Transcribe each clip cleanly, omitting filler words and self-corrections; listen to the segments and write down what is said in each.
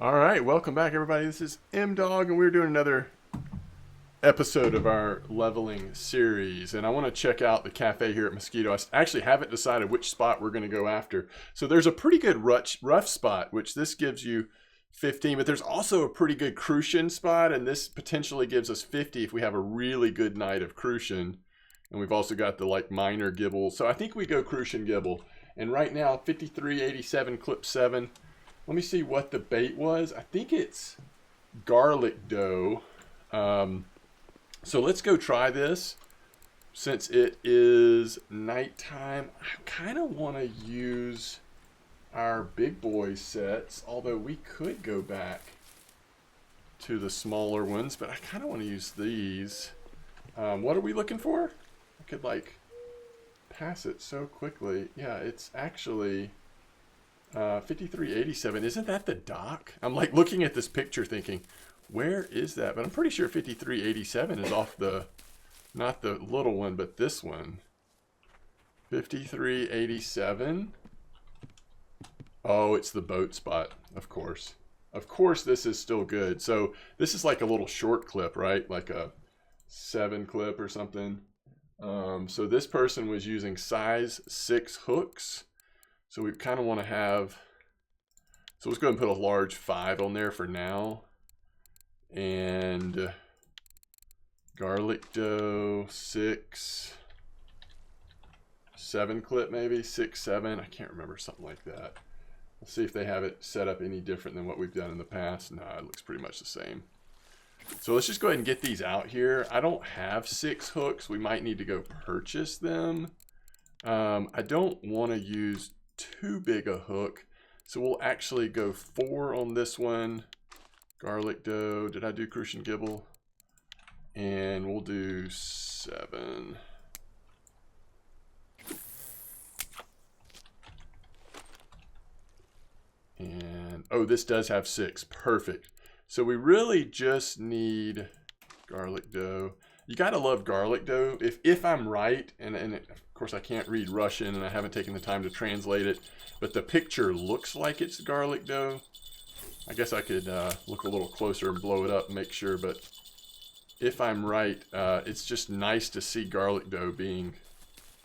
All right, welcome back, everybody. This is MDawg, and we're doing another episode of our leveling series. And I want to check out the cafe here at Mosquito. I actually haven't decided which spot we're going to go after. So there's a pretty good Ruff spot, which this gives you 15, but there's also a pretty good Crucian spot, and this potentially gives us 50 if we have a really good night of Crucian. And we've also got the minor Gibble. So I think we go Crucian Gibble. And right now, 53.87, clip 7. Let me see what the bait was. I think it's garlic dough. So let's go try this. Since it is nighttime, I kind of want to use our big boy sets, although we could go back to the smaller ones, but I kind of want to use these. What are we looking for? I could pass it so quickly. Yeah, it's actually 53.87. Isn't that the dock? I'm looking at this picture thinking, where is that? But I'm pretty sure 53.87 is off the, not the little one, but this one. 53.87. Oh, it's the boat spot, of course. Of course this is still good. So this is like a little short clip, right? Like a 7 clip or something. So this person was using size 6 hooks. So we kind of want to have, so let's go ahead and put a large 5 on there for now. And garlic dough, 6, 7 clip maybe, 6, 7. I can't remember, something like that. Let's see if they have it set up any different than what we've done in the past. No, it looks pretty much the same. So let's just go ahead and get these out here. I don't have 6 hooks. We might need to go purchase them. I don't want to use too big a hook, so we'll actually go 4 on this one. Garlic dough, did I do Crucian Gibble? And we'll do 7. And oh, this does have 6. Perfect. So we really just need garlic dough. You gotta love garlic dough. If I'm right, and of course I can't read Russian and I haven't taken the time to translate it, but the picture looks like it's garlic dough. I guess I could look a little closer and blow it up and make sure, but if I'm right, it's just nice to see garlic dough being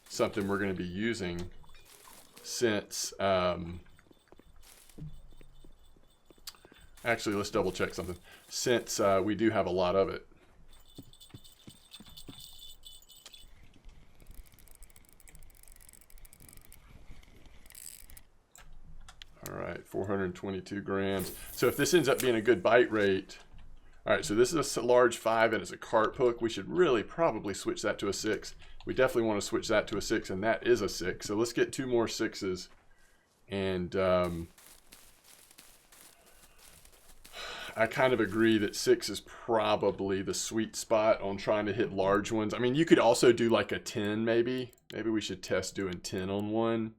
something we're going to be using since, actually let's double check something, since we do have a lot of it. All right, 422 grams. So if this ends up being a good bite rate, all right, so this is a large 5 and it's a carp hook. We should really probably switch that to a 6. We definitely want to switch that to a 6, and that is a 6. So let's get 2 more 6s. And I kind of agree that 6 is probably the sweet spot on trying to hit large ones. I mean, you could also do like a 10 maybe. Maybe we should test doing 10 on one.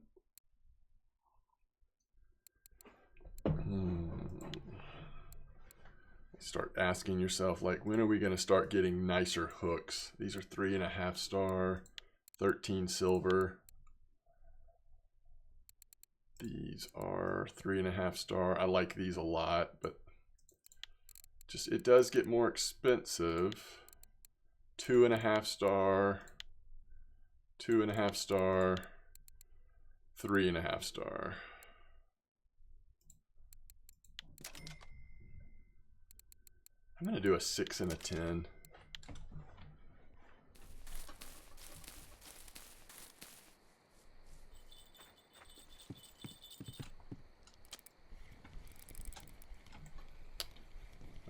Start asking yourself, when are we going to start getting nicer hooks? These are 3.5 star, 13 silver. These are 3.5 star. I like these a lot, but just it does get more expensive. 2.5 star, 2.5 star, 3.5 star. I'm going to do a 6 and a 10.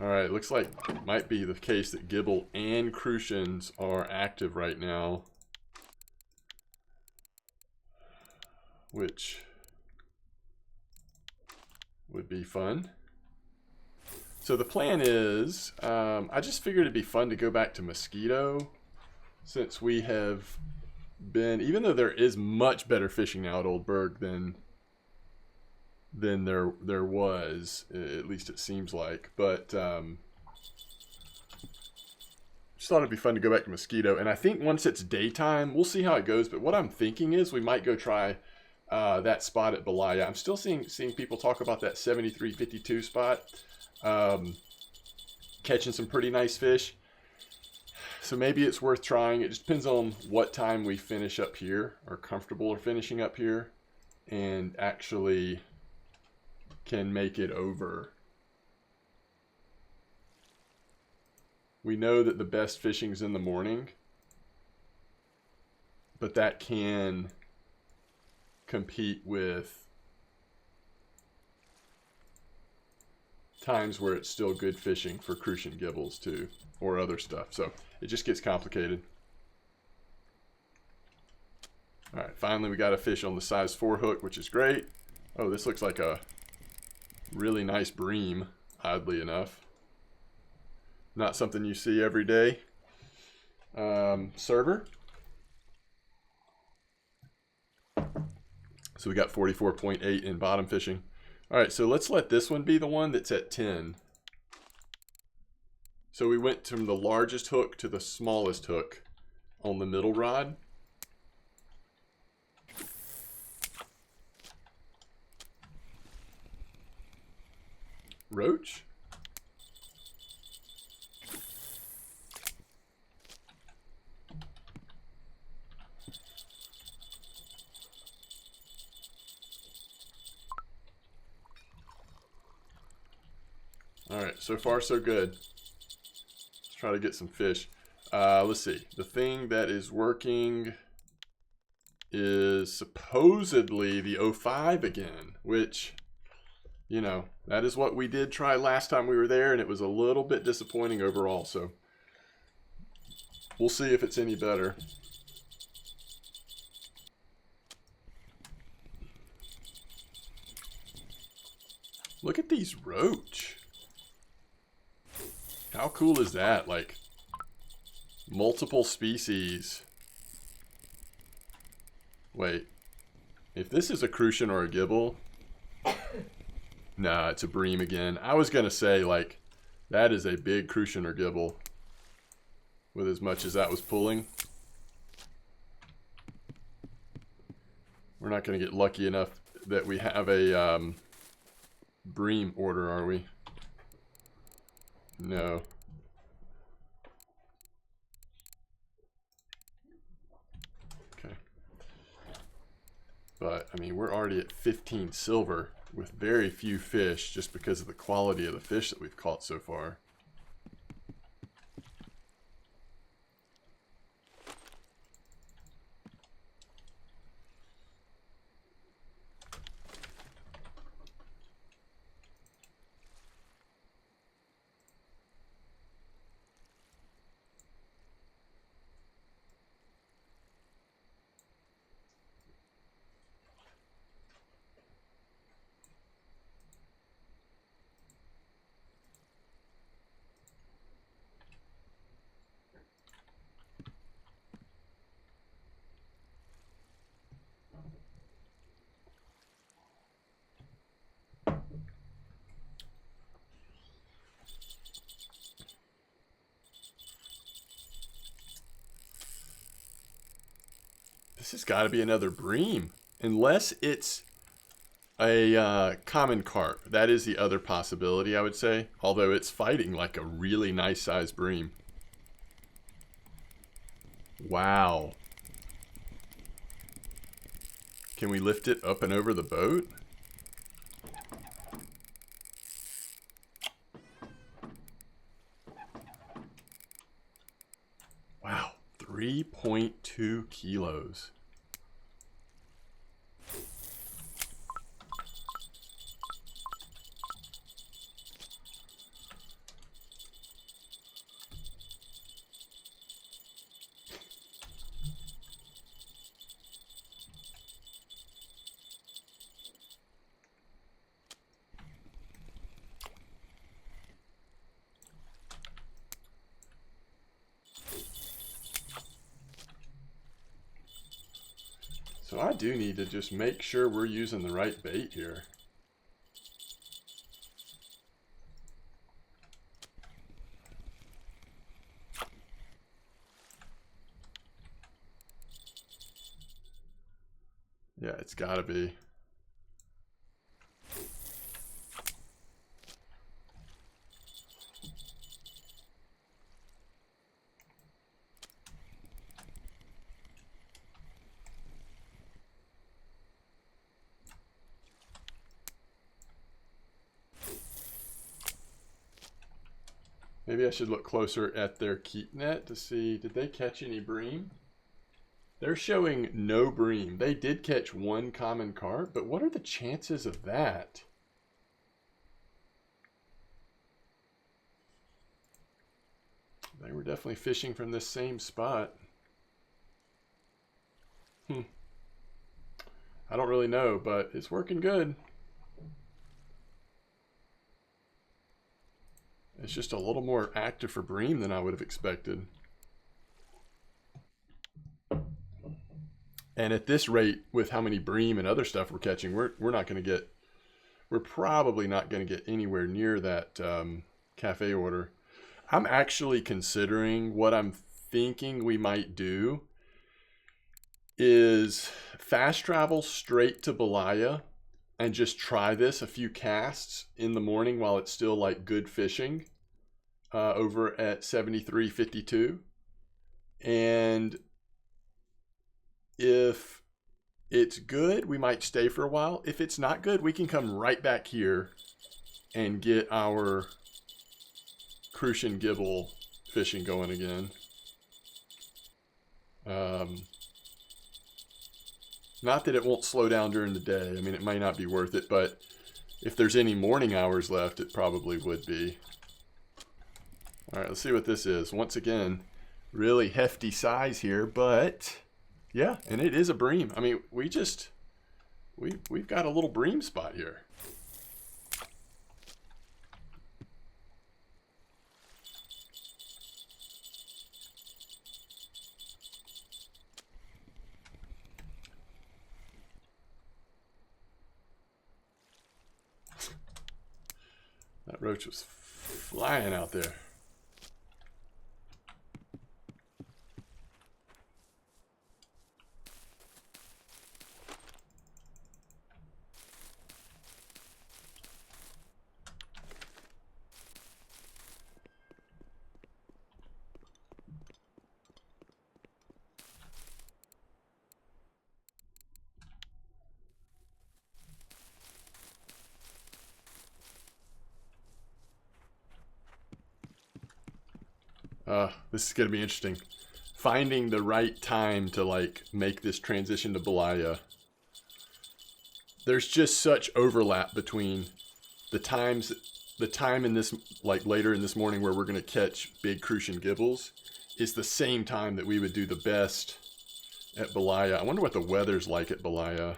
All right, looks like it might be the case that Gibble and Crucians are active right now, which would be fun. So the plan is, I just figured it'd be fun to go back to Mosquito, since we have been, even though there is much better fishing now at Old Berg than there was, at least it seems like. But just thought it'd be fun to go back to Mosquito. And I think once it's daytime, we'll see how it goes. But what I'm thinking is we might go try that spot at Balaya. I'm still seeing people talk about that 73.52 spot, catching some pretty nice fish. So maybe it's worth trying. It just depends on what time we finish up here, or comfortable or finishing up here, and actually can make it over. We know that the best fishing is in the morning, but that can compete with times where it's still good fishing for crucian gibbles too, or other stuff. So it just gets complicated. All right, finally we got a fish on the size 4 hook, which is great. Oh, this looks like a really nice bream, oddly enough. Not something you see every day. Server. So we got 44.8 in bottom fishing. All right, so let's let this one be the one that's at 10. So we went from the largest hook to the smallest hook on the middle rod. Roach? All right, so far so good. Let's try to get some fish. Let's see. The thing that is working is supposedly the 05 again, which, you know, that is what we did try last time we were there, and it was a little bit disappointing overall. So we'll see if it's any better. Look at these roach. How cool is that? Like, multiple species. Wait. If this is a crucian or a gibble... Nah, it's a bream again. I was going to say, like, that is a big crucian or gibble. With as much as that was pulling. We're not going to get lucky enough that we have a bream order, are we? No. Okay. But, I mean, we're already at 15 silver with very few fish just because of the quality of the fish that we've caught so far. This has got to be another bream. Unless it's a common carp. That is the other possibility, I would say. Although it's fighting like a really nice sized bream. Wow. Can we lift it up and over the boat? Wow. 3.2 kilos. So I do need to just make sure we're using the right bait here. Yeah, it's gotta be. Maybe I should look closer at their keep net to see, did they catch any bream? They're showing no bream. They did catch one common carp, but what are the chances of that? They were definitely fishing from this same spot. I don't really know, but it's working good. It's just a little more active for bream than I would have expected. And at this rate, with how many bream and other stuff we're catching, we're probably not going to get anywhere near that cafe order. I'm actually considering, what I'm thinking we might do is fast travel straight to Balaya and just try this a few casts in the morning while it's still like good fishing over at 73.52. And if it's good, we might stay for a while. If it's not good, we can come right back here and get our crucian gibble fishing going again. Not that it won't slow down during the day. I mean, it might not be worth it, but if there's any morning hours left, it probably would be. All right, let's see what this is. Once again, really hefty size here, but yeah, and it is a bream. I mean, we've got a little bream spot here. That roach was flying out there. This is going to be interesting. Finding the right time to like make this transition to Balaya. There's just such overlap between the time in this, like later in this morning where we're going to catch big crucian gibbles is the same time that we would do the best at Balaya. I wonder what the weather's like at Balaya.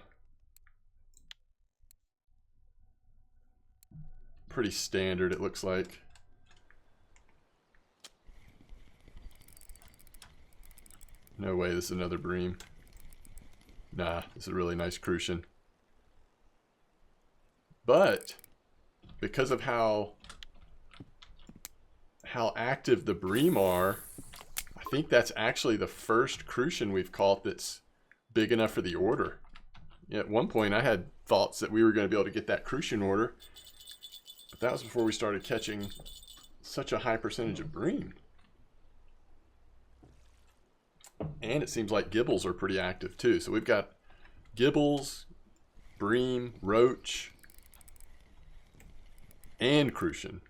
Pretty standard, it looks like. No way, this is another bream. Nah, this is a really nice crucian. But because of how active the bream are, I think that's actually the first crucian we've caught that's big enough for the order. At one point, I had thoughts that we were going to be able to get that crucian order, but that was before we started catching such a high percentage of bream. And it seems like gibbles are pretty active too. So we've got gibbles, bream, roach, and crucian.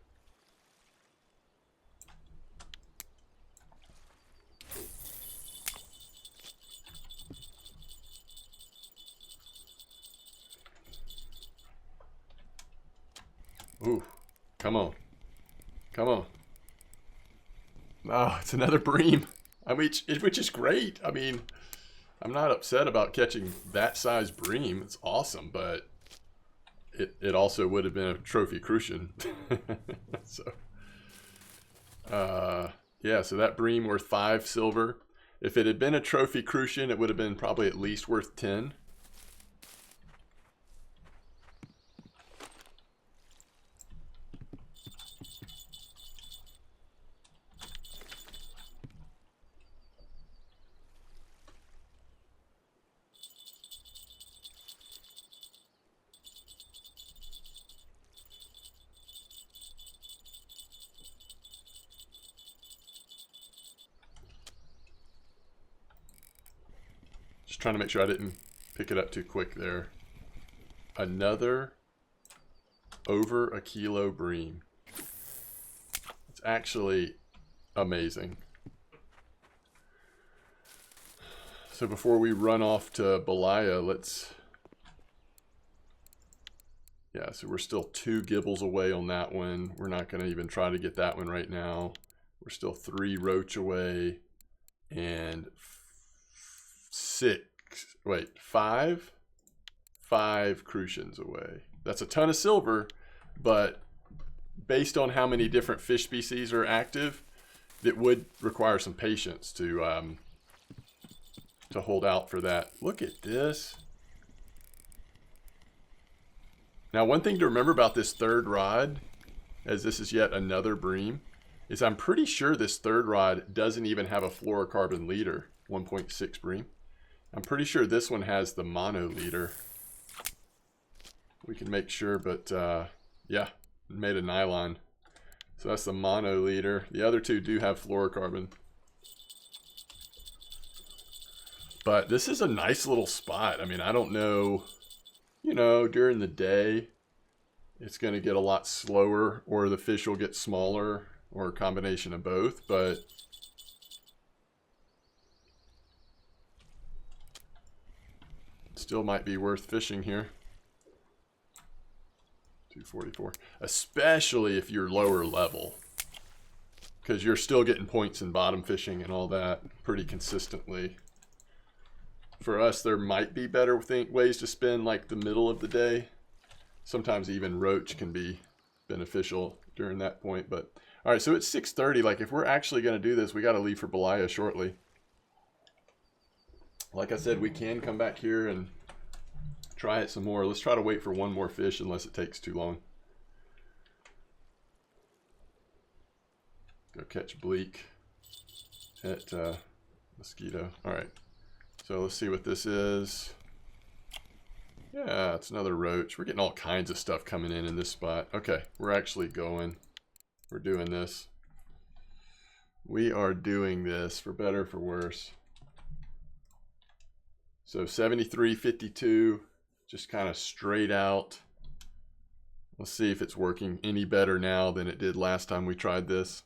Ooh, come on. Come on. Oh, it's another bream. I mean, which is great. I mean, I'm not upset about catching that size bream. It's awesome, but it also would have been a trophy crucian. So, yeah, so that bream worth 5 silver. If it had been a trophy crucian, it would have been probably at least worth 10. Just trying to make sure I didn't pick it up too quick there. Another over a kilo bream. It's actually amazing. So before we run off to Balaya, let's... Yeah, so we're still 2 gibbles away on that one. We're not going to even try to get that one right now. We're still 3 roach away. And 5 crucians away. That's a ton of silver, but based on how many different fish species are active, it would require some patience to hold out for that. Look at this. Now, one thing to remember about this third rod, as this is yet another bream, is I'm pretty sure this third rod doesn't even have a fluorocarbon leader, 1.6 bream. I'm pretty sure this one has the mono leader. We can make sure, but yeah, made of nylon. So that's the mono leader. The other 2 do have fluorocarbon. But this is a nice little spot. I mean, I don't know, you know, during the day, it's going to get a lot slower, or the fish will get smaller, or a combination of both, but still might be worth fishing here. 244, especially if you're lower level, because you're still getting points in bottom fishing and all that pretty consistently. For us, there might be better ways to spend like the middle of the day. Sometimes even roach can be beneficial during that point. But all right, so it's 6:30. Like, if we're actually going to do this, we got to leave for Balaya shortly. Like I said, we can come back here and try it some more. Let's try to wait for one more fish unless it takes too long. Go catch Bleak at Mosquito. All right, so let's see what this is. Yeah, it's another roach. We're getting all kinds of stuff coming in this spot. Okay, we're actually going. We're doing this. We are doing this for better or for worse. So 73.52, just kind of straight out. Let's see if it's working any better now than it did last time we tried this.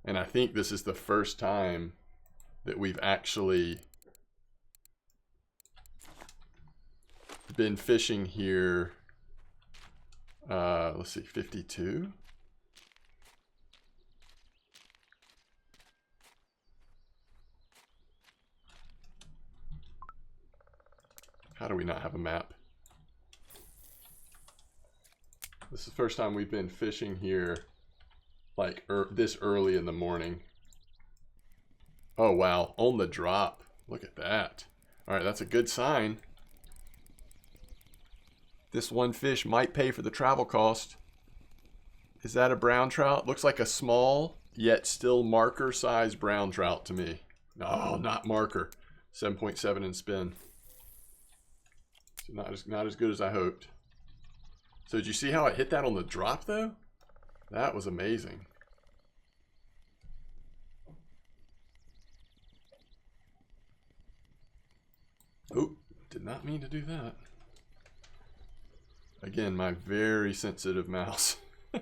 And I think this is the first time that we've actually been fishing here. Let's see, 52. How do we not have a map? This is the first time we've been fishing here like this early in the morning. Oh wow, on the drop. Look at that. All right, that's a good sign. This one fish might pay for the travel cost. Is that a brown trout? Looks like a small, yet still marker size brown trout to me. No, not marker. 7.7 in spin. So not as good as I hoped. So did you see how I hit that on the drop though? That was amazing. Oh, did not mean to do that. Again, my very sensitive mouse. All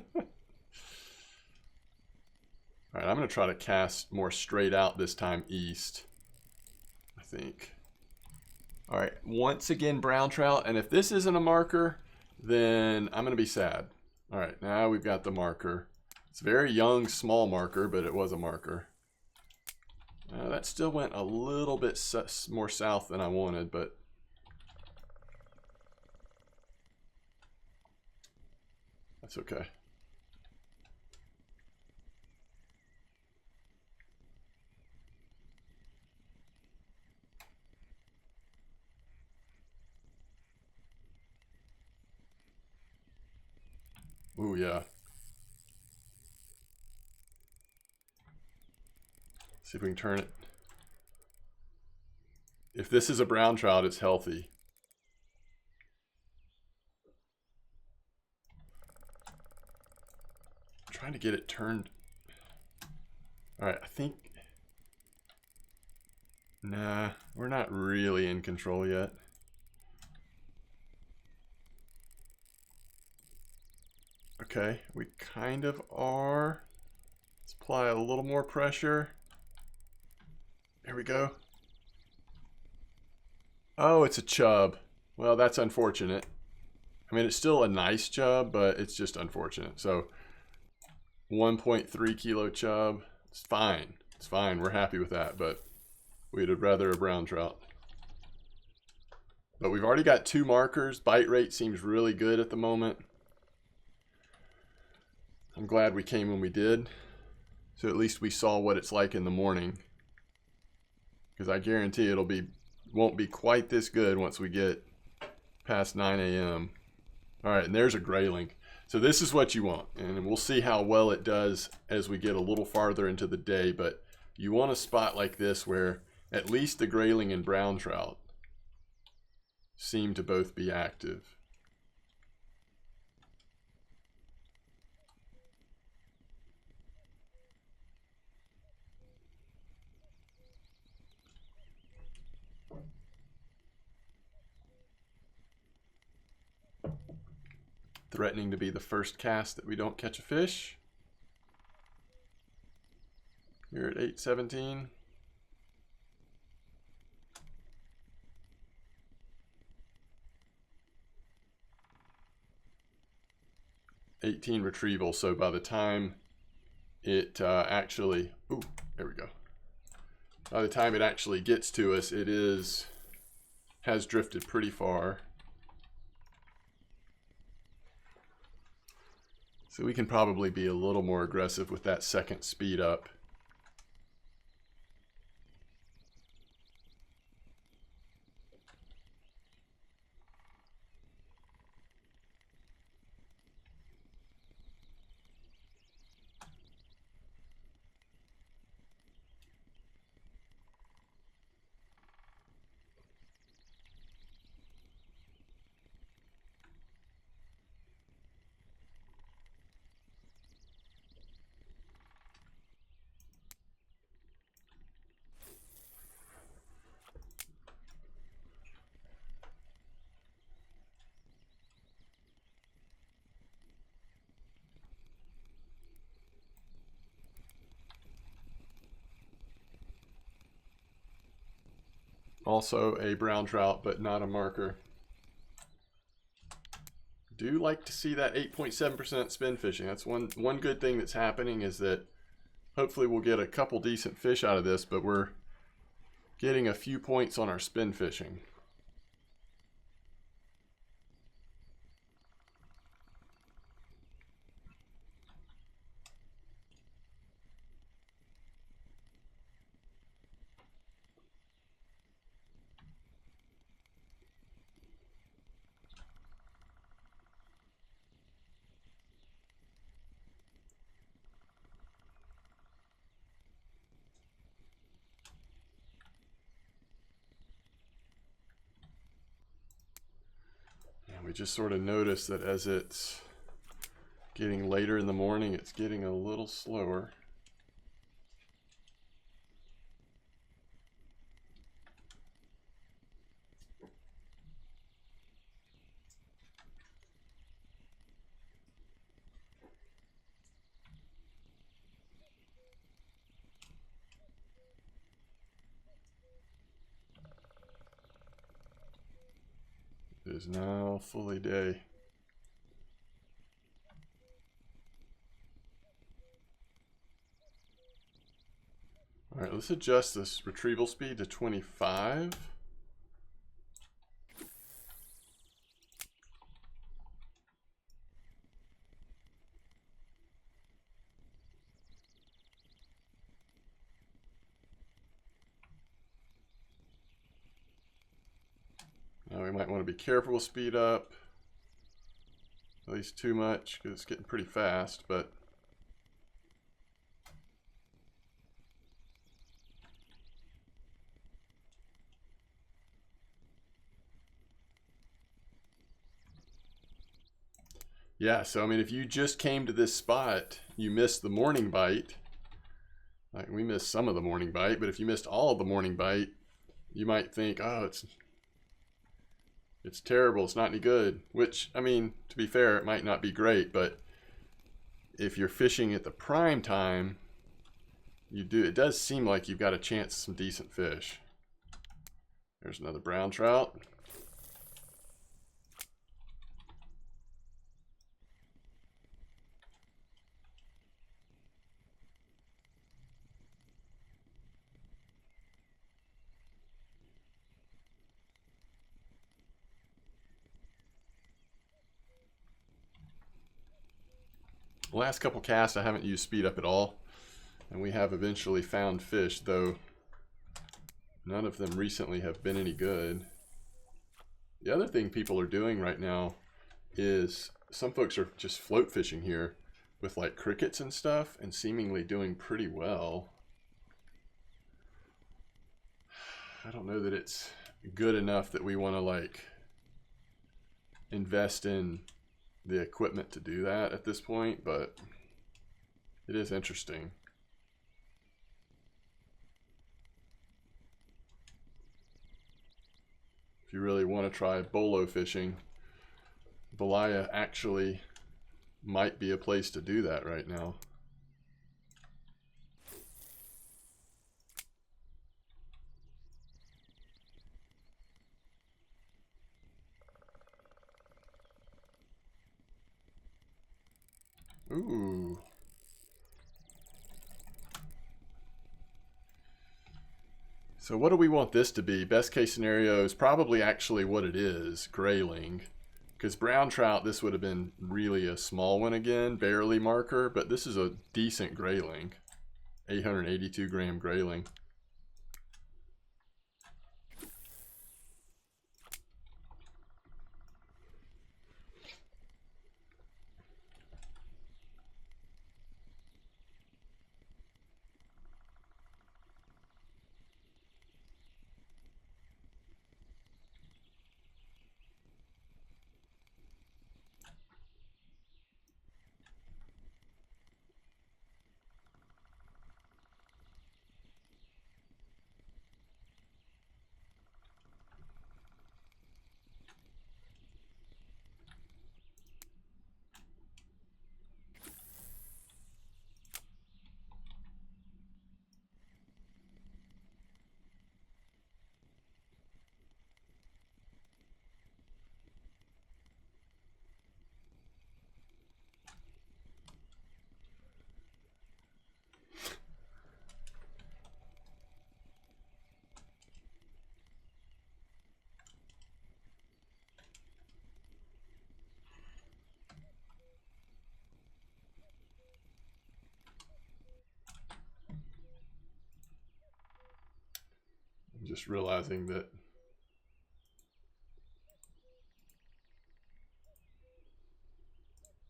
right, I'm going to try to cast more straight out this time east, I think. All right, once again, brown trout. And if this isn't a marker, then I'm going to be sad. All right, now we've got the marker. It's a very young, small marker, but it was a marker. That still went a little bit more south than I wanted, but that's okay. Ooh, yeah. See if we can turn it. If this is a brown trout, it's healthy. I'm trying to get it turned. All right, I think Nah, we're not really in control yet. Okay, we kind of are. Let's apply a little more pressure. There we go. Oh, it's a chub. Well, that's unfortunate. I mean, it's still a nice chub, but it's just unfortunate. So 1.3 kilo chub. It's fine. It's fine. We're happy with that, but we'd have rather a brown trout. But we've already got 2 markers. Bite rate seems really good at the moment. I'm glad we came when we did. So at least we saw what it's like in the morning. Because I guarantee won't be quite this good once we get past 9 a.m. All right, and there's a grayling. So this is what you want, and we'll see how well it does as we get a little farther into the day, but you want a spot like this where at least the grayling and brown trout seem to both be active. Threatening to be the first cast that we don't catch a fish. You're at 8:17. $18 retrieval, so by the time it actually, ooh, there we go. By the time it actually gets to us, it has drifted pretty far. So we can probably be a little more aggressive with that second speed up. Also a brown trout, but not a marker. Do like to see that 8.7% spin fishing. That's one good thing that's happening, is that hopefully we'll get a couple decent fish out of this, but we're getting a few points on our spin fishing. We just sort of noticed that as it's getting later in the morning, it's getting a little slower. It is now fully day. All right, let's adjust this retrieval speed to 25. Now we might want to be careful with speed up. At least too much, because it's getting pretty fast, but yeah, so I mean, if you just came to this spot, you missed the morning bite. Like, we missed some of the morning bite, but if you missed all of the morning bite, you might think, oh, it's terrible, it's not any good. Which, I mean, to be fair, it might not be great, but if you're fishing at the prime time, it does seem like you've got a chance at some decent fish. There's another brown trout. The last couple casts I haven't used speed up at all, and we have eventually found fish, though none of them recently have been any good. The other thing people are doing right now is some folks are just float fishing here with like crickets and stuff and seemingly doing pretty well. I don't know that it's good enough that we want to like invest in the equipment to do that at this point, but it is interesting. If you really want to try bolo fishing, Balaya actually might be a place to do that right now. Ooh. So what do we want this to be? Best case scenario is probably actually what it is, grayling. Because brown trout, this would have been really a small one again, barely marker, but this is a decent grayling. 882 gram grayling. Just realizing that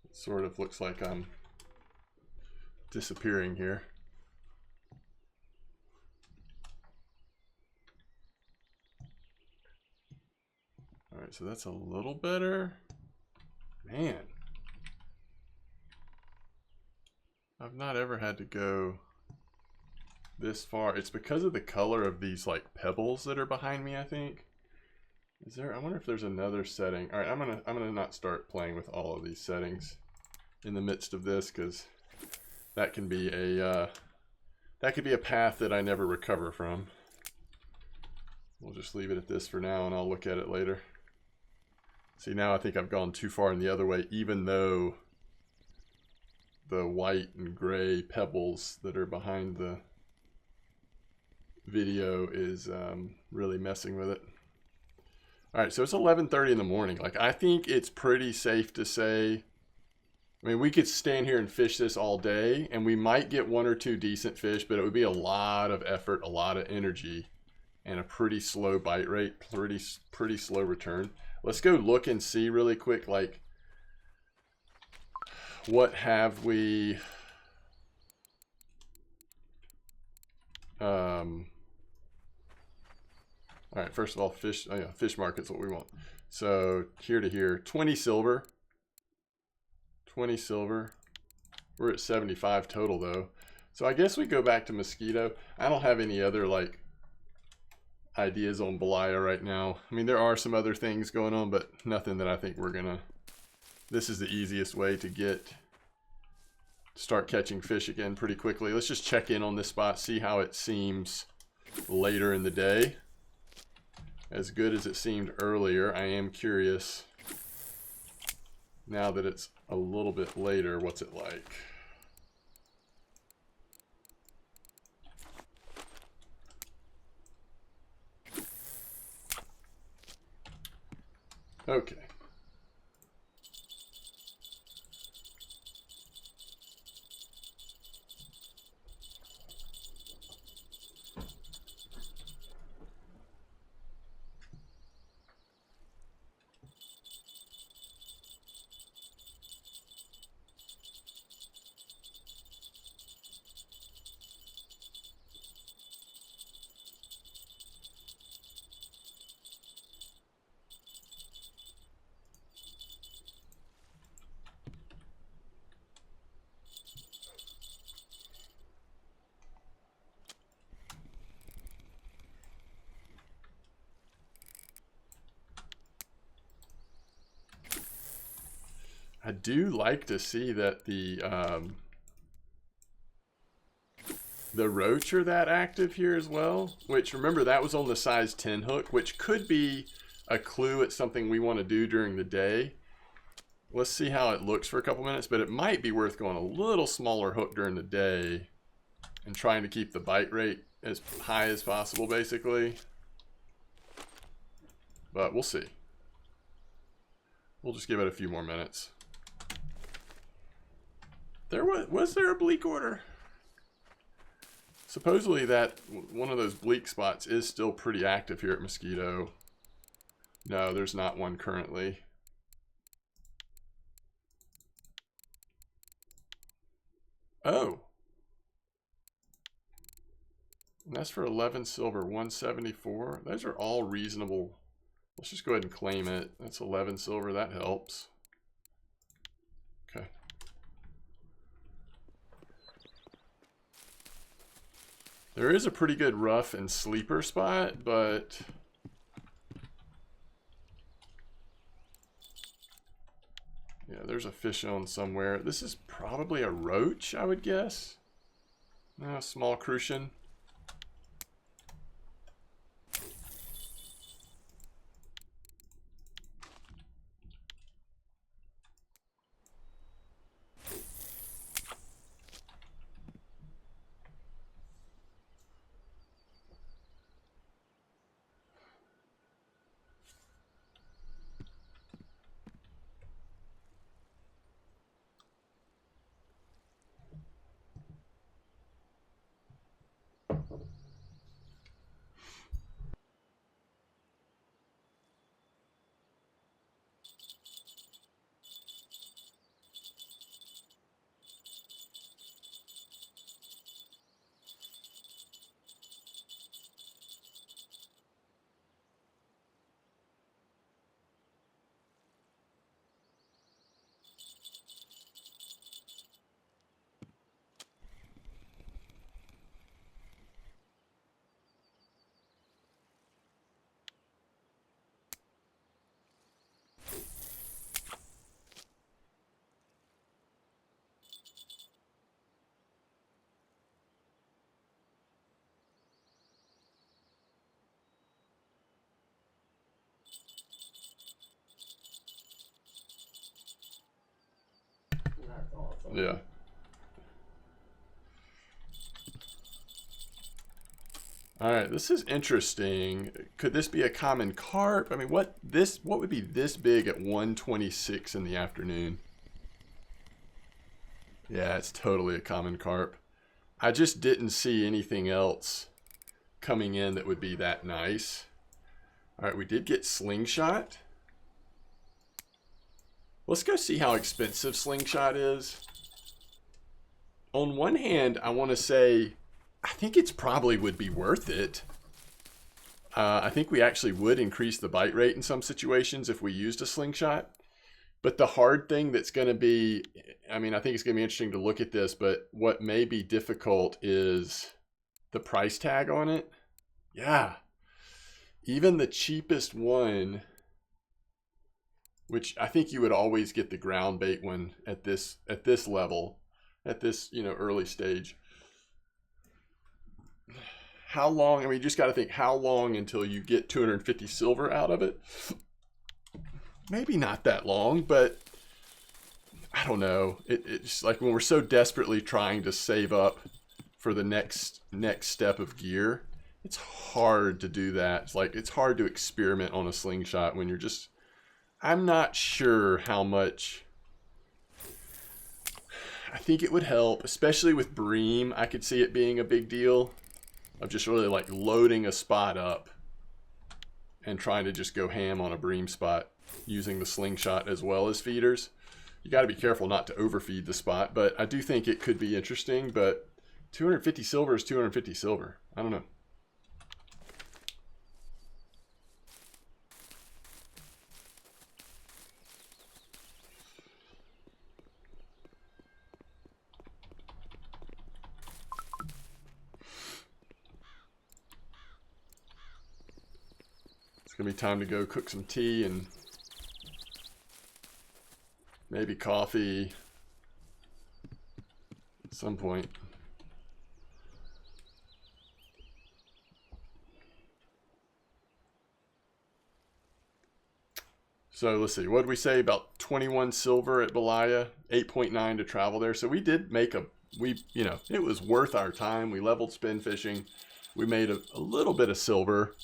it sort of looks like I'm disappearing here. All right, so that's a little better. Man, I've not ever had to go this far. It's because of the color of these like pebbles that are behind me, I think. Is there, I wonder if there's another setting. All right, I'm gonna not start playing with all of these settings in the midst of this, because that can be a path that I never recover from. We'll just leave it at this for now, and I'll look at it later. See, now I think I've gone too far in the other way, even though the white and gray pebbles that are behind the video is really messing with it. All right, so it's 11:30 in the morning. Like, I think it's pretty safe to say, I mean, we could stand here and fish this all day, and we might get one or two decent fish, but it would be a lot of effort, a lot of energy, and a pretty slow bite rate, pretty slow return. Let's go look and see really quick, like, what have we... All right, first of all, fish, oh yeah, fish market's what we want. So here to here, 20 silver. 20 silver. We're at 75 total though. So I guess we go back to Mosquito. I don't have any other like ideas on Balaya right now. I mean, there are some other things going on, but nothing that I think we're gonna. This is the easiest way to start catching fish again pretty quickly. Let's just check in on this spot, see how it seems later in the day. As good as it seemed earlier, I am curious now that it's a little bit later, what's it like? Okay. I do like to see that the roach are that active here as well, which remember that was on the size 10 hook, which could be a clue at something we want to do during the day. Let's see how it looks for a couple minutes, but it might be worth going a little smaller hook during the day and trying to keep the bite rate as high as possible, basically. But we'll see. We'll just give it a few more minutes. Was there a bleak order? Supposedly that one of those bleak spots is still pretty active here at Mosquito. No, there's not one currently. Oh. And that's for 11 silver, 174. Those are all reasonable. Let's just go ahead and claim it. That's 11 silver, that helps. Okay. There is a pretty good rough and sleeper spot, but yeah, there's a fish on somewhere. This is probably a roach, I would guess. No, small crucian. Yeah. All right, this is interesting. Could this be a common carp? I mean, what would be this big at 1:26 in the afternoon? Yeah, it's totally a common carp. I just didn't see anything else coming in that would be that nice. All right, we did get slingshot. Let's go see how expensive slingshot is. On one hand, I want to say, I think it's probably would be worth it. I think we actually would increase the bite rate in some situations if we used a slingshot. But the hard thing that's going to be, I mean, I think it's going to be interesting to look at this, but what may be difficult is the price tag on it. Yeah. even the cheapest one, which I think you would always get the ground bait one at this level, at this, you know, early stage. How long? I mean, you just got to think, how long until you get 250 silver out of it? Maybe not that long, but I don't know. It's like when we're so desperately trying to save up for the next step of gear, it's hard to do that. It's like, it's hard to experiment on a slingshot when you're just, I'm not sure how much. I think it would help, especially with bream. I could see it being a big deal of just really like loading a spot up and trying to just go ham on a bream spot using the slingshot as well as feeders. You got to be careful not to overfeed the spot, but I do think it could be interesting. But 250 silver is 250 silver. I don't know. It's gonna be time to go cook some tea and maybe coffee at some point. So let's see, what did we say about 21 silver at Balaya, 8.9 to travel there. So we did make you know, it was worth our time. We leveled spin fishing. We made a little bit of silver.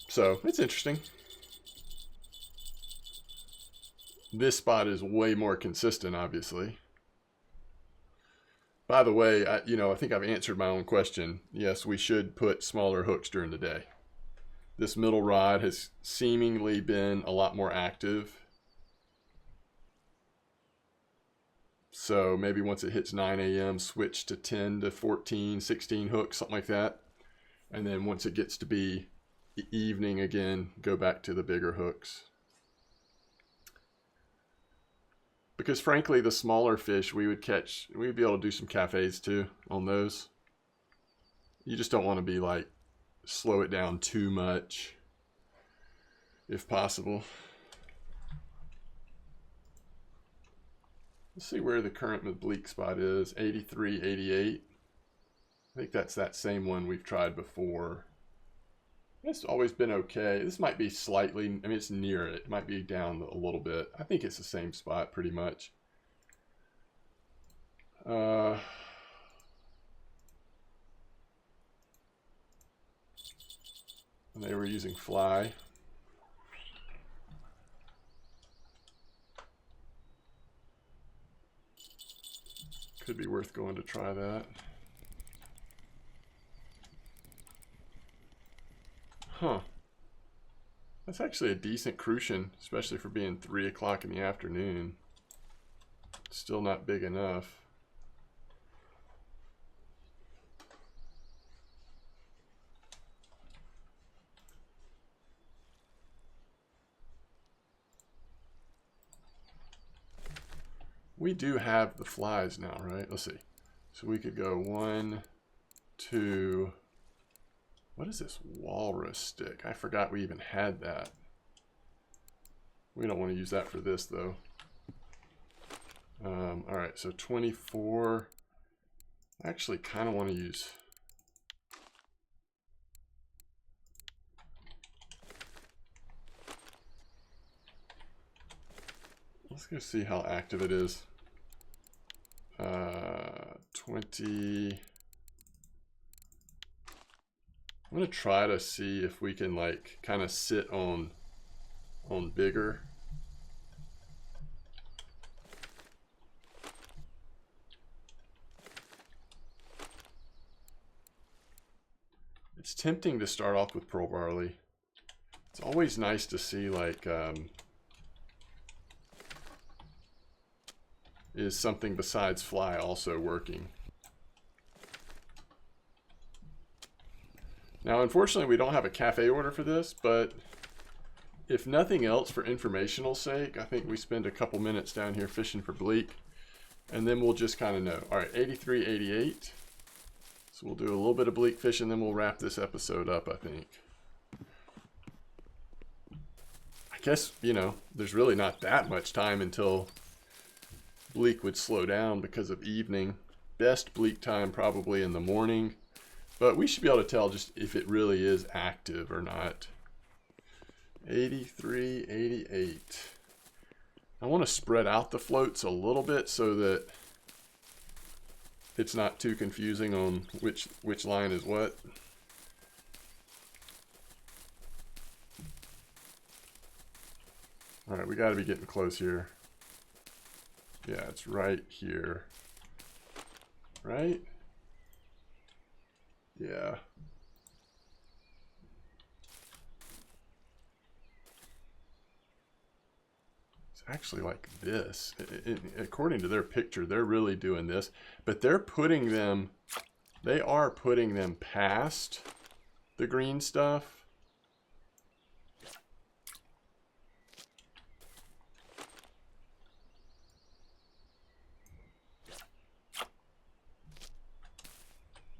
So it's interesting. This spot is way more consistent, obviously. By the way, you know, I think I've answered my own question. Yes, we should put smaller hooks during the day. This middle rod has seemingly been a lot more active. So maybe once it hits 9 a.m., switch to 10 to 14, 16 hooks, something like that. And then once it gets to be evening again, go back to the bigger hooks. Because frankly, the smaller fish we would catch, we'd be able to do some cafes too on those. You just don't want to be like, slow it down too much, if possible. Let's see where the current Bleak spot is, 83, 88. I think that's that same one we've tried before. It's always been okay. This might be slightly, I mean, it's near it. It might be down a little bit. I think it's the same spot pretty much. And they were using fly. Could be worth going to try that. Huh. That's actually a decent crucian, especially for being 3 o'clock in the afternoon. Still not big enough. We do have the flies now, right? Let's see. So we could go 1, 2... What is this walrus stick? I forgot we even had that. We don't want to use that for this though. All right, so 24. I actually kind of want to use. Let's go see how active it is. 20. I'm gonna try to see if we can like kind of sit on bigger. It's tempting to start off with pearl barley. It's always nice to see like is something besides fly also working. Now, unfortunately, we don't have a cafe order for this, but if nothing else, for informational sake, I think we spend a couple minutes down here fishing for Bleak, and then we'll just kind of know. All right, 83, 88. So we'll do a little bit of bleak fish and then we'll wrap this episode up, I think. I guess, you know, there's really not that much time until bleak would slow down because of evening. Best bleak time probably in the morning. But we should be able to tell just if it really is active or not. 83, 88. I want to spread out the floats a little bit so that it's not too confusing on which line is what. All right, we got to be getting close here. Yeah, it's right here. Right? Yeah. It's actually like this. According to their picture, they're really doing this, but they're putting them, they are putting them past the green stuff.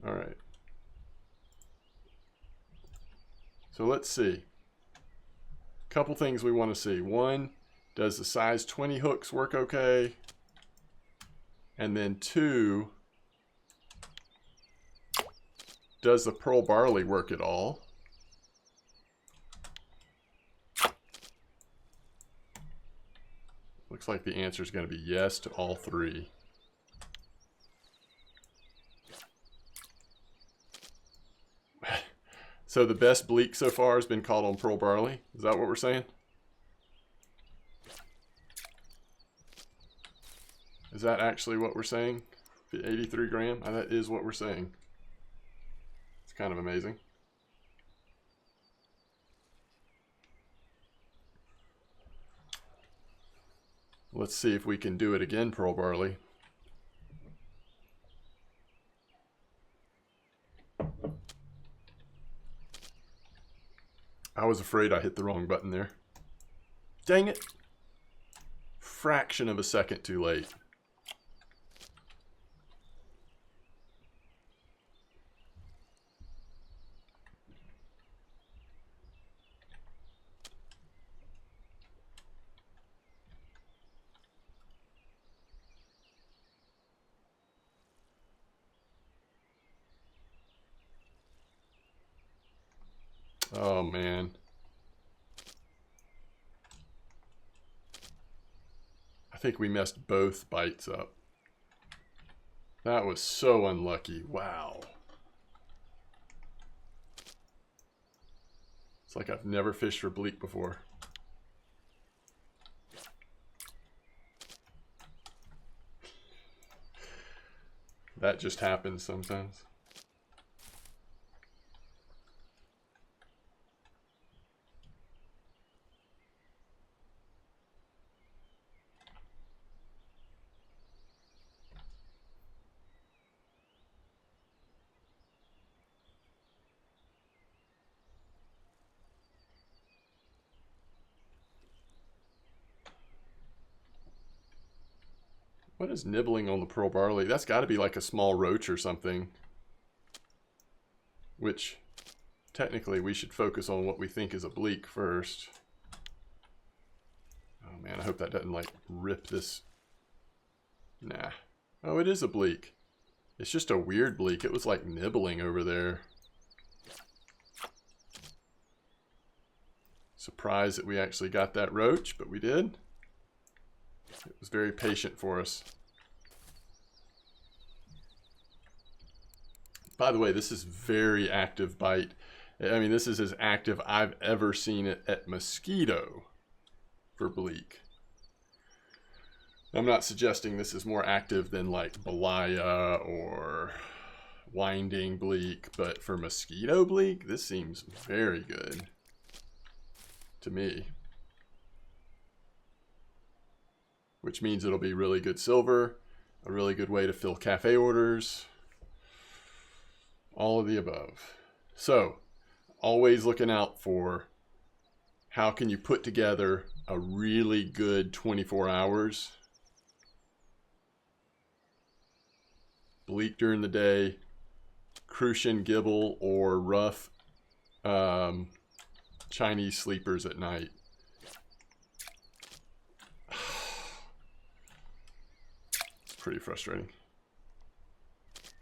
All right. So let's see. Couple things we want to see. One, does the size 20 hooks work okay? And then two, does the pearl barley work at all? Looks like the answer is going to be yes to all three. So the best bleak so far has been caught on pearl barley? Is that what we're saying? Is that actually what we're saying? The 83 gram? That is what we're saying. It's kind of amazing. Let's see if we can do it again, pearl barley. I was afraid I hit the wrong button there. Dang it. Fraction of a second too late. Oh, man. I think we messed both bites up. That was so unlucky. Wow. It's like I've never fished for bleak before. That just happens sometimes. What is nibbling on the pearl barley? That's got to be like a small roach or something. Which, technically, we should focus on what we think is a bleak first. Oh man, I hope that doesn't like rip this. Nah. Oh, it is a bleak. It's just a weird bleak. It was like nibbling over there. Surprised that we actually got that roach, but we did. It was very patient for us. By the way, this is very active bite. I mean, this is as active I've ever seen it at Mosquito for bleak. I'm not suggesting this is more active than like Balaya or winding bleak, but for Mosquito bleak, this seems very good to me. Which means it'll be really good silver, a really good way to fill cafe orders, all of the above. So, always looking out for how can you put together a really good 24 hours. Bleak during the day, Crucian gibble or Ruff Chinese sleepers at night. It's pretty frustrating.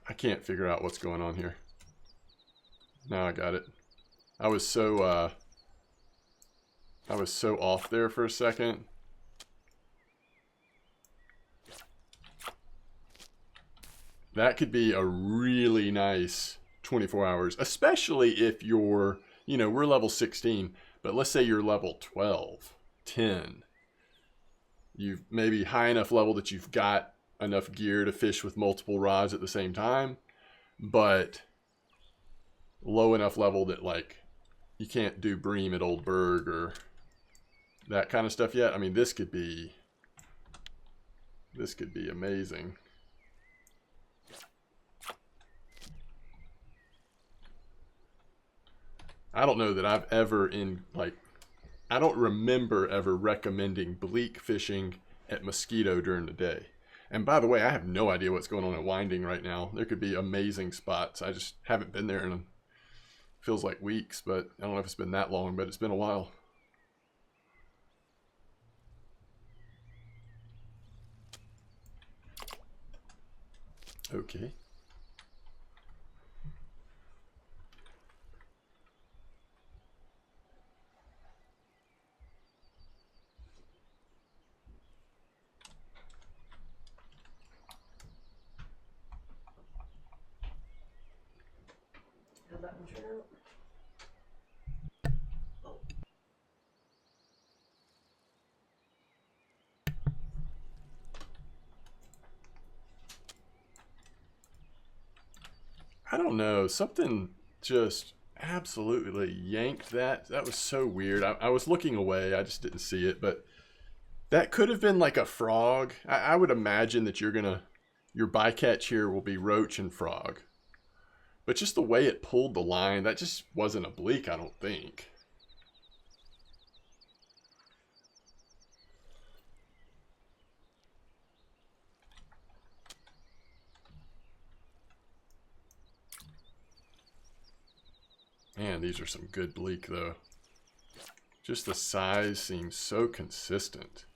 I can't figure out what's going on here. Now I got it. I was so off there for a second. That could be a really nice 24 hours, especially if you're, you know, we're level 16, but let's say you're level 12, 10. You've maybe high enough level that you've got enough gear to fish with multiple rods at the same time, but low enough level that like you can't do bream at Old Berg or that kind of stuff yet. I mean, this could be amazing. I don't know that I've ever I don't remember ever recommending bleak fishing at Mosquito during the day. And by the way, I have no idea what's going on at Winding right now. There could be amazing spots. I just haven't been there in feels like weeks, but I don't know if it's been that long, but it's been a while. Okay. How'd that one turn out? I don't know. Something just absolutely yanked that. That was so weird. I was looking away. I just didn't see it, but that could have been like a frog. I would imagine that your bycatch here will be roach and frog. But just the way it pulled the line, that just wasn't a bleak, I don't think. Man, these are some good bleak, though. Just the size seems so consistent.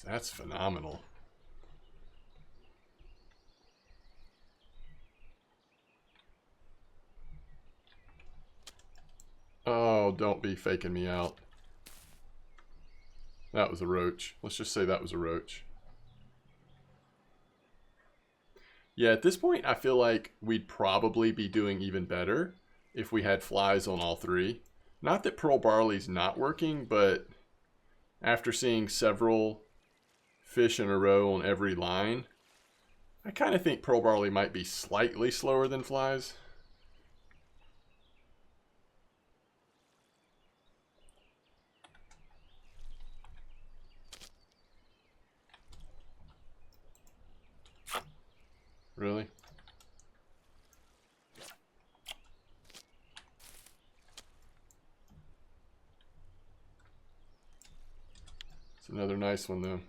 That's phenomenal. Oh, don't be faking me out. That was a roach. Let's just say that was a roach. Yeah, at this point, I feel like we'd probably be doing even better if we had flies on all three. Not that Pearl Barley's not working, but after seeing several fish in a row on every line, I kind of think Pearl Barley might be slightly slower than flies. Really? It's another nice one, though.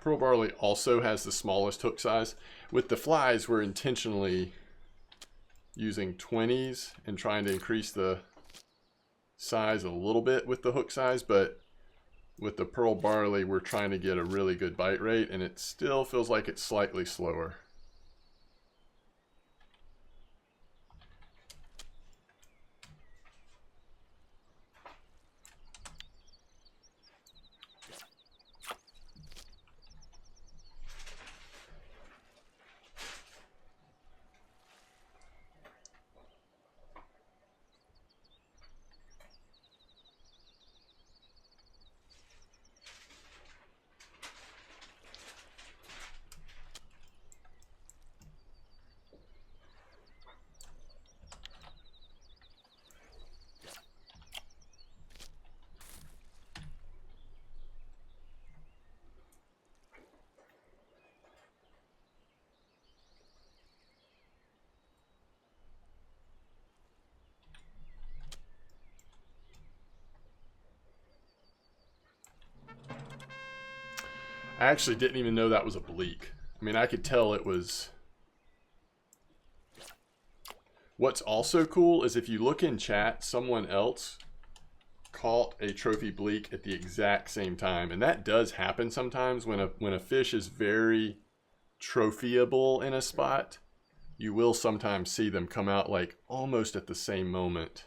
Pearl Barley also has the smallest hook size. With the flies, we're intentionally using 20s and trying to increase the size a little bit with the hook size, but with the Pearl Barley, we're trying to get a really good bite rate, and it still feels like it's slightly slower. I actually didn't even know that was a bleak. I mean, I could tell it was... What's also cool is if you look in chat, someone else caught a trophy bleak at the exact same time. And that does happen sometimes when a fish is very trophyable in a spot. You will sometimes see them come out like almost at the same moment.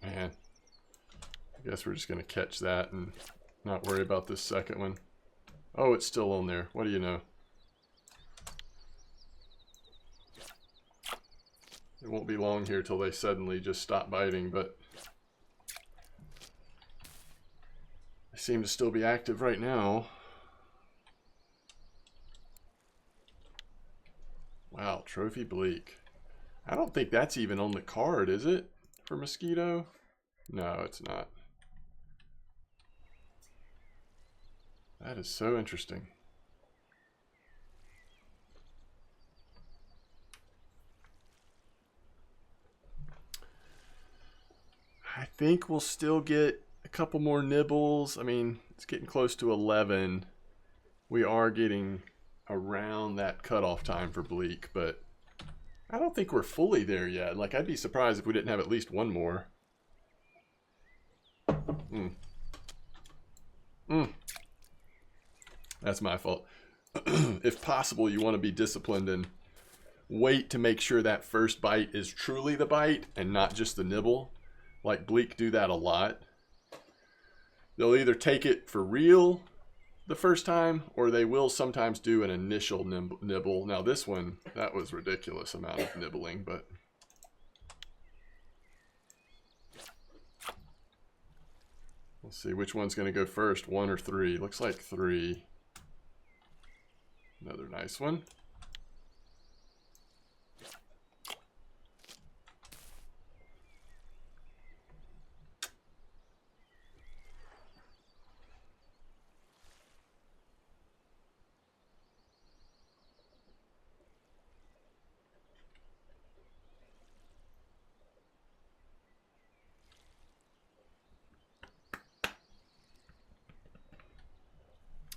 Man, I guess we're just going to catch that and not worry about this second one. Oh, it's still on there. What do you know? It won't be long here till they suddenly just stop biting, but they seem to still be active right now. Wow, trophy bleak. I don't think that's even on the card, is it? For Mosquito? No, it's not. That is so interesting. I think we'll still get a couple more nibbles. I mean, it's getting close to 11. We are getting around that cutoff time for bleak, but I don't think we're fully there yet. Like, I'd be surprised if we didn't have at least one more. That's my fault. If possible, you want to be disciplined and wait to make sure that first bite is truly the bite and not just the nibble. Like bleak do that a lot. They'll either take it for real the first time, or they will sometimes do an initial nibble. Now this one, that was ridiculous amount of nibbling, but let's see which one's going to go first, 1 or 3. Looks like 3. Another nice one.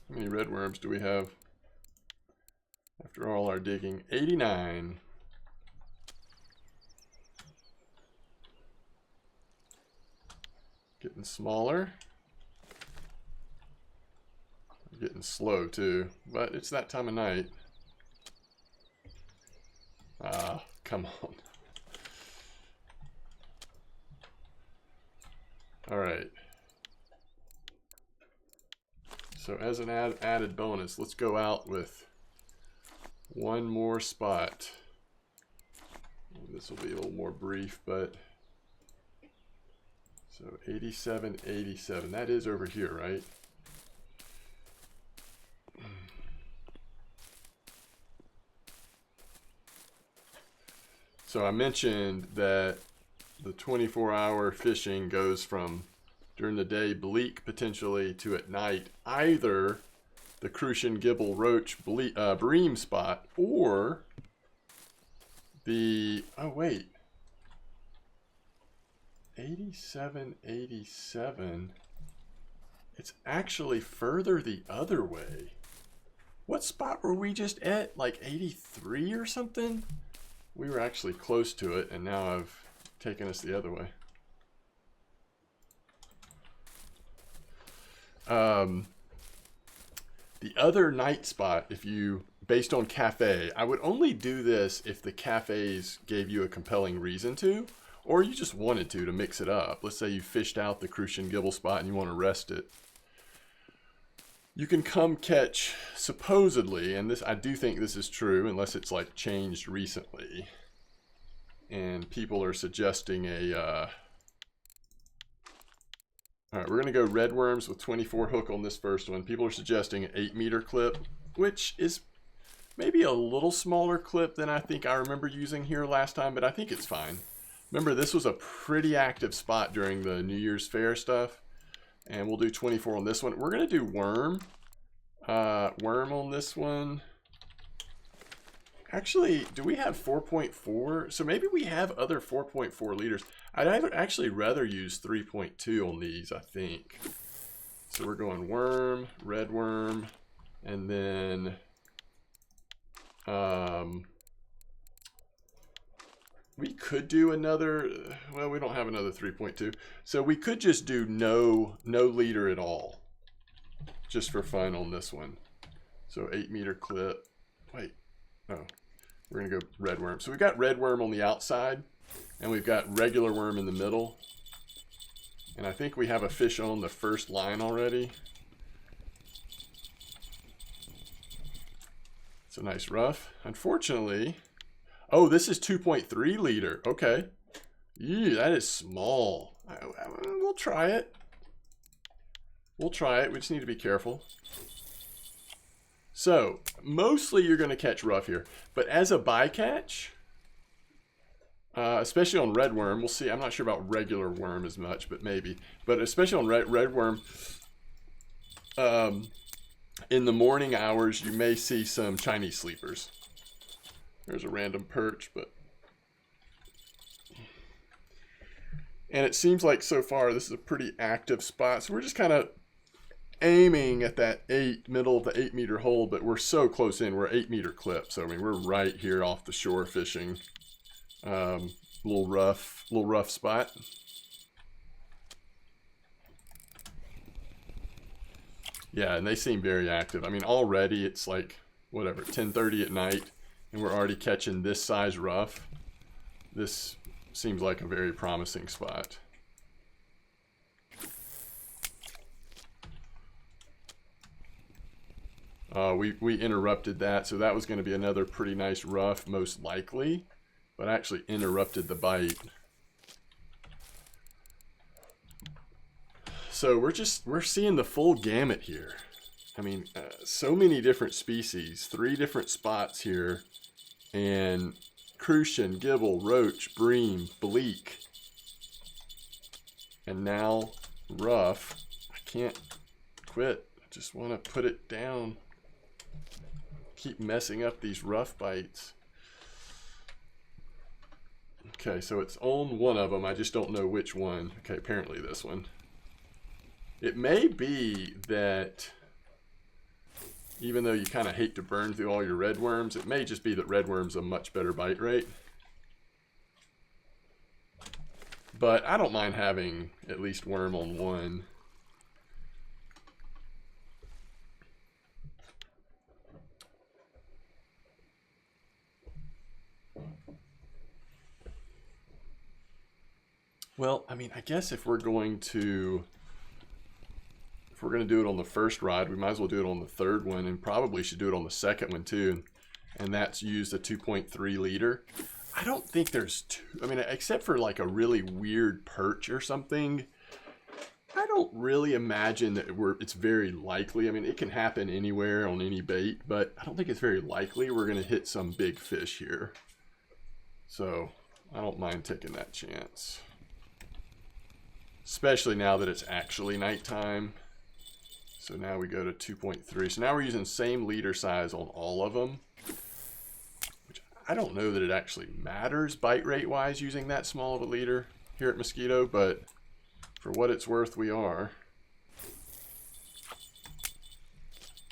How many red worms do we have? After all our digging, 89. Getting smaller. Getting slow too, but it's that time of night. Ah, come on. All right. So as an added bonus, let's go out with one more spot. This will be a little more brief, but so 87, 87. That is over here, right? So I mentioned that the 24-hour fishing goes from during the day bleak potentially to at night either the Crucian Gibble Roach bream spot or the, oh wait, 87, 87. It's actually further the other way. What spot were we just at? Like 83 or something? We were actually close to it, and now I've taken us the other way. The other night spot, if you, based on cafe, I would only do this if the cafes gave you a compelling reason to, or you just wanted to mix it up. Let's say you fished out the Crucian Gibble spot and you want to rest it. You can come catch, supposedly, and this, I do think this is true, unless it's like changed recently, and people are suggesting a, all right, we're going to go red worms with 24 hook on this first one. People are suggesting an 8-meter clip, which is maybe a little smaller clip than I think I remember using here last time, but I think it's fine. Remember, this was a pretty active spot during the New Year's Fair stuff. And we'll do 24 on this one. We're going to do worm. Worm on this one. Actually, do we have 4.4? So maybe we have other 4.4 liters. I'd actually rather use 3.2 on these, I think. So we're going worm, red worm, and then we could do another, well, we don't have another 3.2. So we could just do no leader at all, just for fun on this one. So 8-meter clip. Wait, no, we're gonna go red worm. So we've got red worm on the outside, and we've got regular worm in the middle. And I think we have a fish on the first line already. It's a nice rough. Unfortunately, oh, this is 2.3 liter. Okay. Yeah, that is small. We'll try it. We'll try it. We just need to be careful. So, mostly you're going to catch rough here. But as a bycatch, especially on red worm, we'll see. I'm not sure about regular worm as much, but maybe. But especially on red worm, in the morning hours, you may see some Chinese sleepers. There's a random perch, but... And it seems like so far this is a pretty active spot. So we're just kind of aiming at that middle of the 8-meter hole, but we're so close in. We're 8-meter clip. So, I mean, we're right here off the shore fishing. Little rough spot. Yeah, and they seem very active. I mean, already it's like, whatever, 10:30 at night, and we're already catching this size rough. This seems like a very promising spot. We interrupted that, so that was going to be another pretty nice rough, most likely, but actually interrupted the bite. So we're seeing the full gamut here. I mean, so many different species, 3 different spots here, and crucian, gibble, roach, bream, bleak, and now rough. I can't quit. I just want to put it down. Keep messing up these rough bites. Okay, so it's on one of them. I just don't know which one. Okay, apparently this one. It may be that, even though you kind of hate to burn through all your red worms, it may just be that red worm's a much better bite rate. But I don't mind having at least worm on one. Well, I mean, I guess if we're going to do it on the first rod, we might as well do it on the third one, and probably should do it on the second one too. And that's used a 2.3 liter. I don't think there's I mean, except for like a really weird perch or something, I don't really imagine that it's very likely. I mean, it can happen anywhere on any bait, but I don't think it's very likely we're going to hit some big fish here. So I don't mind taking that chance. Especially now that it's actually nighttime. So now we go to 2.3. So now we're using same leader size on all of them. Which I don't know that it actually matters bite rate wise using that small of a leader here at Mosquito, but for what it's worth, we are.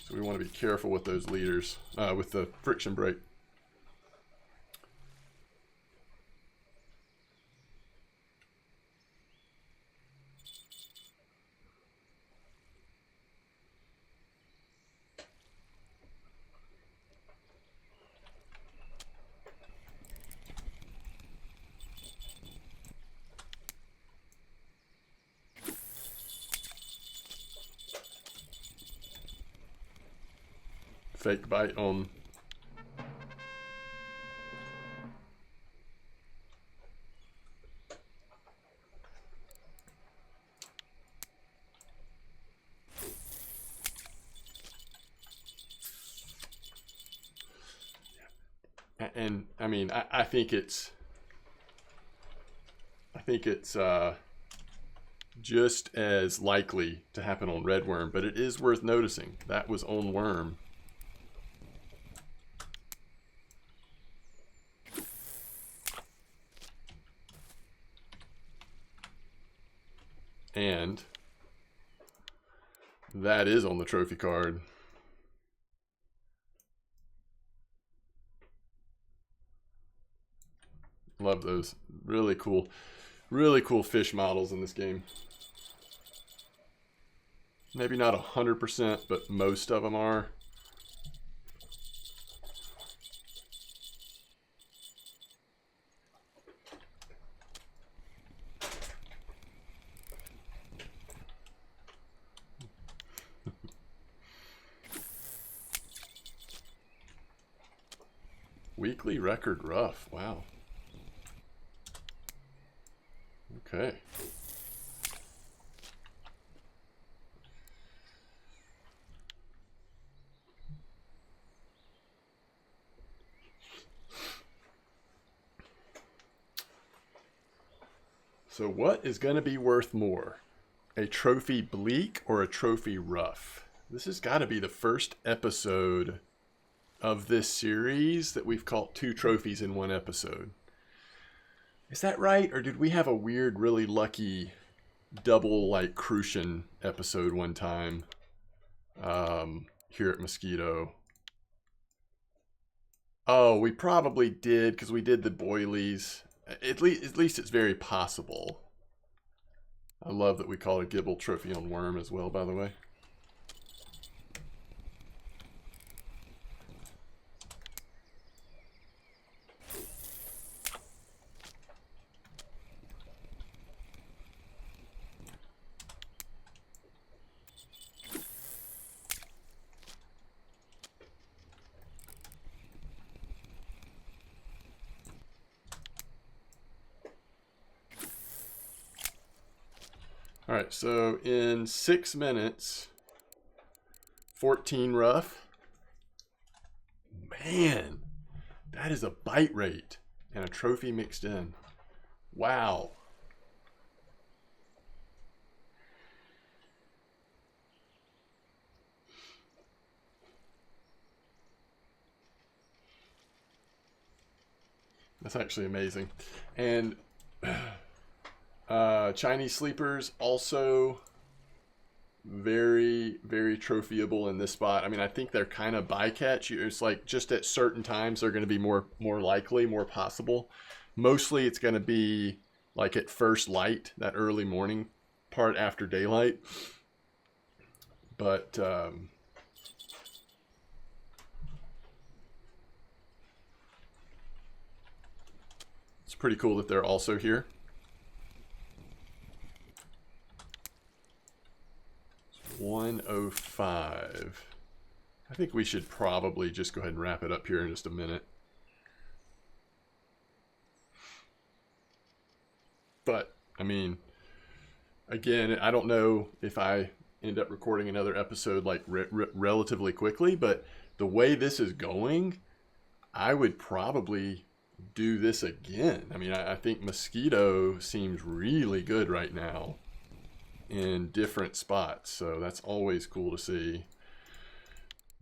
So we want to be careful with those leaders, with the friction brake. Fake bite on. And I mean, I think it's just as likely to happen on red worm, but it is worth noticing that was on worm. And that is on the trophy card. Love those. Really cool fish models in this game. Maybe not 100%, but most of them are. Weekly record Ruff. Wow. Okay. So what is going to be worth more? A trophy Bleak or a trophy Ruff? This has got to be the first episode of this series that we've caught 2 trophies in one episode. Is that right? Or did we have a weird, really lucky double like Crucian episode one time here at Mosquito? Oh, we probably did because we did the boilies. At least it's very possible. I love that we call it a Gibble trophy on worm as well, by the way. All right, so in 6 minutes, 14 Ruff. Man, that is a bite rate and a trophy mixed in. Wow. That's actually amazing. And Chinese sleepers also very, very trophyable in this spot. I mean, I think they're kind of bycatch. It's like just at certain times they're going to be more likely, more possible. Mostly it's going to be like at first light, that early morning part after daylight. But it's pretty cool that they're also here. It's 105. I think we should probably just go ahead and wrap it up here in just a minute. But, I mean, again, I don't know if I end up recording another episode like relatively quickly, but the way this is going, I would probably do this again. I mean, I think Mosquito seems really good right now in different spots, so that's always cool to see.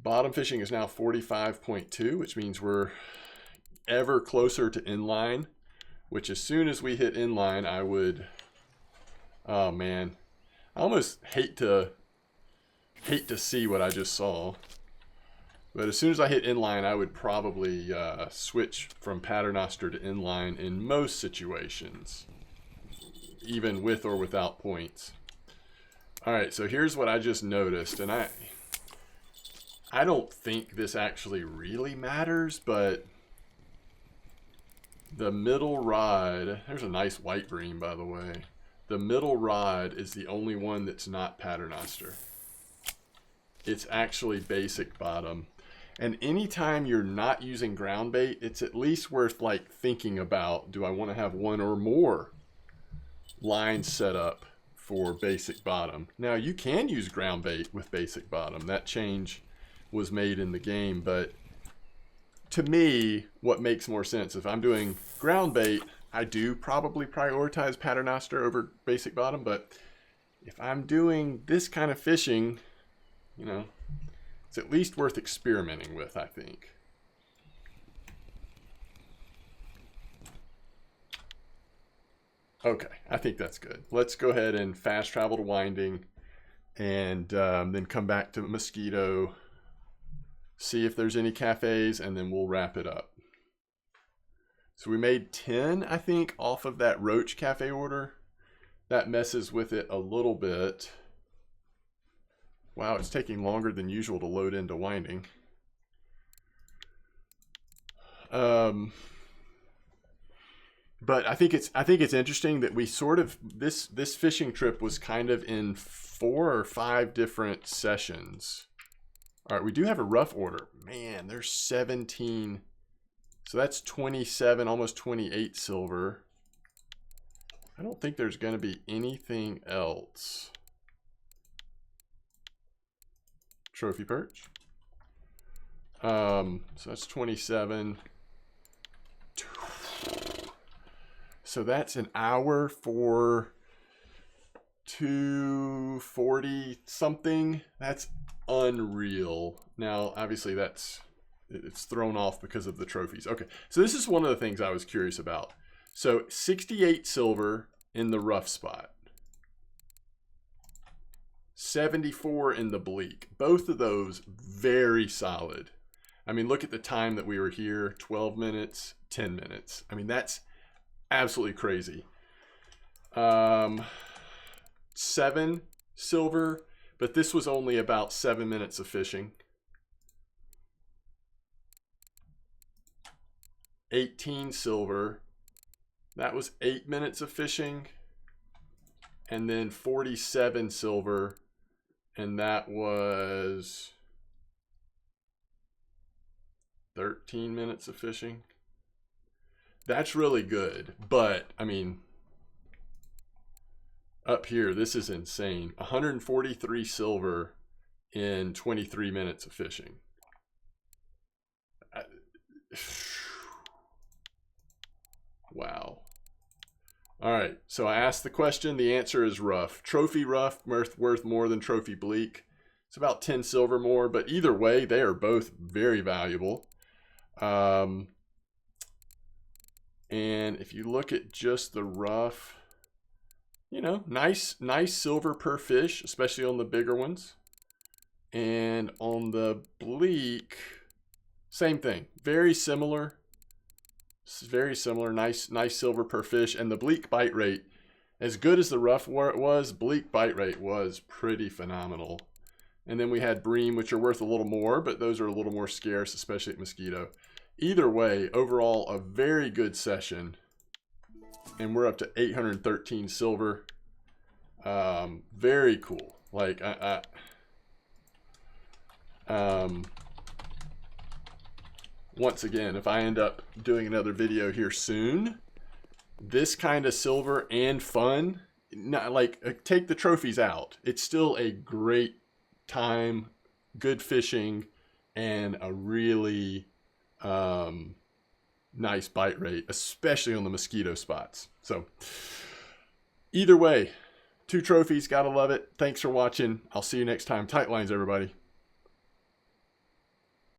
Bottom fishing is now 45.2, which means we're ever closer to inline, which as soon as we hit inline, I would, oh man, I almost hate to see what I just saw. But as soon as I hit inline, I would probably switch from paternoster to inline in most situations, even with or without points. All right, so here's what I just noticed, and I don't think this actually really matters, but the middle rod, there's a nice white bream, by the way. The middle rod is the only one that's not paternoster. It's actually basic bottom. And anytime you're not using ground bait, it's at least worth like thinking about, do I want to have one or more lines set up for basic bottom? Now you can use ground bait with basic bottom. That change was made in the game, but to me, what makes more sense, if I'm doing ground bait, I do probably prioritize paternoster over basic bottom, but if I'm doing this kind of fishing, you know, it's at least worth experimenting with, I think. Okay, I think that's good. Let's go ahead and fast travel to winding and then come back to Mosquito, see if there's any cafes, and then we'll wrap it up. So we made 10, I think, off of that Roach cafe order. That messes with it a little bit. Wow, it's taking longer than usual to load into winding. But I think it's interesting that we sort of this fishing trip was kind of in 4 or 5 different sessions. All right, we do have a Ruff order. Man, there's 17. So that's 27, almost 28 silver. I don't think there's going to be anything else. Trophy perch. So that's 27. So that's an hour for 240 something. That's unreal. Now, obviously it's thrown off because of the trophies. Okay, so this is one of the things I was curious about. So 68 silver in the Ruff spot. 74 in the Bleak. Both of those very solid. I mean, look at the time that we were here. 12 minutes, 10 minutes. I mean, that's absolutely crazy. 7 silver, but this was only about 7 minutes of fishing. 18 silver, that was 8 minutes of fishing. And then 47 silver, and that was 13 minutes of fishing. That's really good, but I mean, up here, this is insane. 143 silver in 23 minutes of fishing. Wow. All right, so I asked the question. The answer is Ruff. Trophy Ruff worth more than Trophy Bleak. It's about 10 silver more, but either way, they are both very valuable. And if you look at just the Ruff, you know, nice silver per fish, especially on the bigger ones. And on the Bleak, same thing. Very similar. Very similar. Nice silver per fish. And the Bleak bite rate, as good as the Ruff was, Bleak bite rate was pretty phenomenal. And then we had Bream, which are worth a little more, but those are a little more scarce, especially at Mosquito. Either way, overall, a very good session. And we're up to 813 silver. Very cool. Like, once again, if I end up doing another video here soon, this kind of silver and fun, not like take the trophies out, it's still a great time, good fishing, and a really nice bite rate, especially on the Mosquito spots. So either way, 2 trophies, gotta love it. Thanks for watching. I'll see you next time. Tight lines, everybody.